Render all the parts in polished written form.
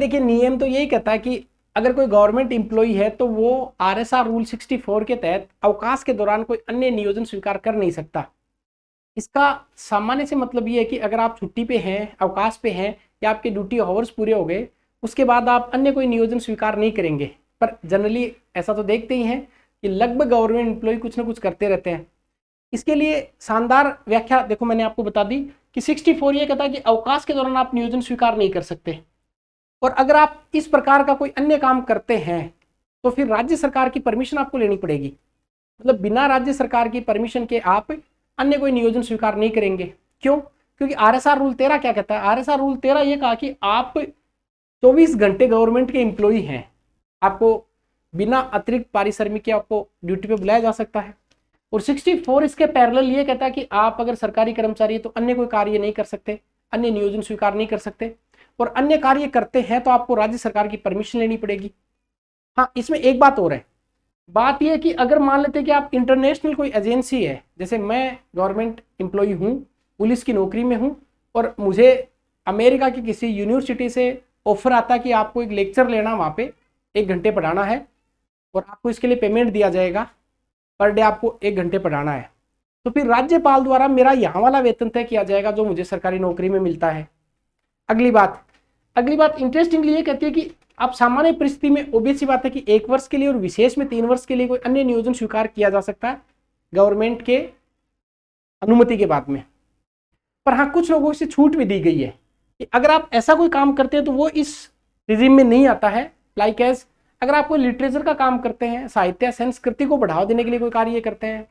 देखिए नियम तो यही कहता है कि अगर कोई गवर्नमेंट एम्प्लॉई है तो वो आरएसआर रूल 64 के तहत अवकाश के दौरान कोई अन्य नियोजन स्वीकार कर नहीं सकता। इसका सामान्य से मतलब ये है कि अगर आप छुट्टी पे हैं, अवकाश पे हैं या आपके ड्यूटी आवर्स पूरे हो गए, उसके बाद आप अन्य कोई नियोजन स्वीकार नहीं करेंगे। पर जनरली ऐसा तो देखते ही हैं कि लगभग गवर्नमेंट एम्प्लॉय कुछ ना कुछ करते रहते हैं। इसके लिए शानदार व्याख्या देखो मैंने आपको बता दी कि 64 ये कहता है कि अवकाश के दौरान आप नियोजन स्वीकार नहीं कर सकते। और अगर आप इस प्रकार का कोई अन्य काम करते हैं तो फिर राज्य सरकार की परमिशन आपको लेनी पड़ेगी। मतलब बिना राज्य सरकार की परमिशन के आप अन्य कोई नियोजन स्वीकार नहीं करेंगे। क्यों? क्योंकि आरएसआर रूल 13 क्या कहता है? आरएसआर रूल 13 ये कहा कि आप 24 घंटे गवर्नमेंट के एम्प्लॉई हैं, आपको बिना अतिरिक्त पारिश्रमिक के आपको ड्यूटी पे बुलाया जा सकता है। और 64 इसके पैरेलल ये कहता है कि आप अगर सरकारी कर्मचारी है तो अन्य कोई कार्य नहीं कर सकते, अन्य नियोजन स्वीकार नहीं कर सकते। और अन्य कार्य करते हैं तो आपको राज्य सरकार की परमिशन लेनी पड़ेगी। हाँ, इसमें एक बात और है। बात यह है कि अगर मान लेते हैं कि आप इंटरनेशनल कोई एजेंसी है, जैसे मैं गवर्नमेंट एम्प्लॉई हूँ, पुलिस की नौकरी में हूँ और मुझे अमेरिका की किसी यूनिवर्सिटी से ऑफर आता है कि आपको एक लेक्चर लेना, वहाँ पे 1 घंटे पढ़ाना है और आपको इसके लिए पेमेंट दिया जाएगा, पर डे आपको 1 घंटे पढ़ाना है। तो फिर राज्यपाल द्वारा मेरा यहाँ वाला वेतन तय किया जाएगा जो मुझे सरकारी नौकरी में मिलता है। अगली बात इंटरेस्टिंगली ये कहती है कि आप सामान्य परिस्थिति में ओबीसी बात है कि 1 वर्ष के लिए और विशेष में 3 वर्ष के लिए कोई अन्य नियोजन स्वीकार किया जा सकता है गवर्नमेंट के अनुमति के बाद में। पर हाँ, कुछ लोगों से छूट भी दी गई है कि अगर आप ऐसा कोई काम करते हैं तो वो इस रिजिम में नहीं आता है। लाइक एज अगर आप कोई लिटरेचर का काम करते हैं, साहित्य संस्कृति को बढ़ावा देने के लिए कोई कार्य करते हैं।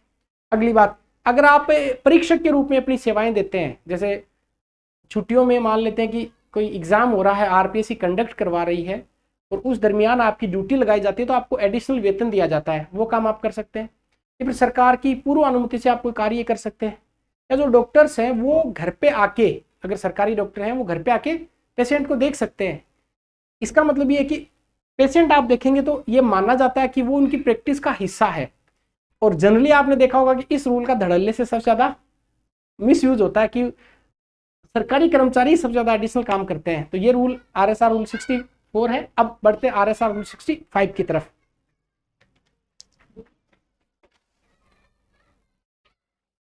अगली बात, अगर आप परीक्षक के रूप में अपनी सेवाएं देते हैं, जैसे छुट्टियों में मान लेते हैं कि कोई एग्जाम हो रहा है, आरपीएससी कंडक्ट करवा रही है और उस दरमियान आपकी ड्यूटी लगाई जाती है तो आपको एडिशनल वेतन दिया जाता है, वो काम आप कर सकते हैं। या फिर सरकार की पूर्व अनुमति से आप कोई कार्य कर सकते हैं। या जो डॉक्टर्स हैं वो घर पे आके, अगर सरकारी डॉक्टर हैं वो घर पे आके पेशेंट को देख सकते हैं। इसका मतलब ये है कि पेशेंट आप देखेंगे तो ये माना जाता है कि वो उनकी प्रैक्टिस का हिस्सा है। और जनरली आपने देखा होगा कि इस रूल का धड़ल्ले से सबसे ज्यादा मिस यूज होता है कि सरकारी कर्मचारी सबसे ज्यादा एडिशनल काम करते हैं। तो ये रूल आरएसआर रूल 64 है। अब बढ़ते आरएसआर रूल 65 की तरफ।